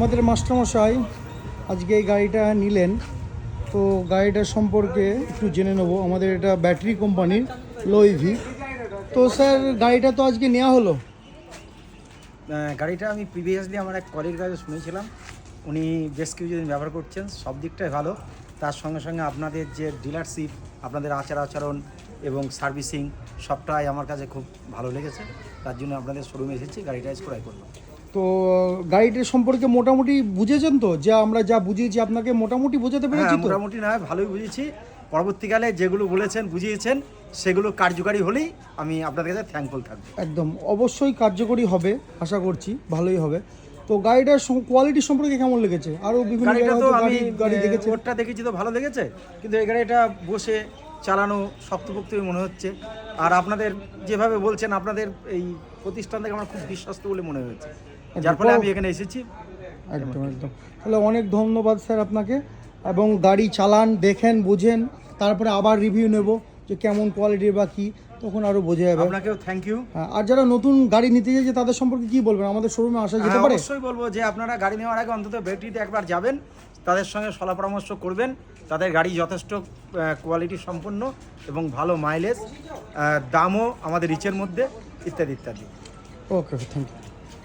আমাদের মাস্টারমশাই আজকে এই গাড়িটা নিলেন, তো গাড়িটার সম্পর্কে একটু জেনে নেবো। আমাদের এটা ব্যাটারি কোম্পানির লো ইভি। তো স্যার গাড়িটা তো আজকে নেওয়া হলো। গাড়িটা আমি প্রিভিয়াসলি আমার এক কলির কাছে শুনেছিলাম, উনি বেশ কিছুদিন ব্যবহার করছেন, সব দিকটাই ভালো। তার সঙ্গে সঙ্গে আপনাদের যে ডিলারশিপ, আপনাদের আচার আচরণ এবং সার্ভিসিং সবটাই আমার কাছে খুব ভালো লেগেছে। তার জন্য আপনাদের শোরুমে এসেছি, গাড়িটা ক্রয় করলাম। তো গাড়িটার সম্পর্কে মোটামুটি বুঝেছেন তো? যা আমরা যা বুঝিয়েছি আপনাকে মোটামুটি বোঝাতে পেরেছি তো? মোটামুটি না ভালোই বুঝেছি। পরবর্তীকালে যেগুলো বলেছেন বুঝিয়েছেন সেগুলো কার্যকারী হলেই আমি আপনাদের কাছে থ্যাঙ্কফুল থাকবো। একদম অবশ্যই কার্যকরী হবে, আশা করছি ভালোই হবে। তো গাড়িটার কোয়ালিটি সম্পর্কে কেমন লেগেছে? আরও বিভিন্ন গাড়িটা তো আমি গাড়ি দেখেছি, ওরটা দেখেছি তো ভালো লেগেছে, কিন্তু এই গাড়িটা বসে চালানো শক্তপোক্তই মনে হচ্ছে। আর আপনাদের যেভাবে বলছেন, আপনাদের এই প্রতিষ্ঠান থেকে আমার খুব বিশ্বস্ত বলে মনে হয়েছে, যার ফলে আমি এখানে এসেছি। একদম একদম। তাহলে অনেক ধন্যবাদ স্যার আপনাকে। এবং গাড়ি চালান, দেখেন, বুঝেন, তারপরে আবার রিভিউ নেব যে কেমন কোয়ালিটির বা কী, তখন আরও বোঝা যাবে। আপনাকেও থ্যাংক ইউ। আর যারা নতুন গাড়ি নিতে চাইছে তাদের সম্পর্কে কী বলবেন? আমাদের শোরুমে আসা যেতে পারে? অবশ্যই বলবো যে আপনারা গাড়ি নেওয়ার আগে অন্তত ব্যাটারিতে একবার যাবেন, তাদের সঙ্গে সলা পরামর্শ করবেন। তাদের গাড়ি যথেষ্ট কোয়ালিটি সম্পন্ন এবং ভালো মাইলেজ, দামও আমাদের রিচের মধ্যে, ইত্যাদি ইত্যাদি। ওকে, থ্যাংক ইউ।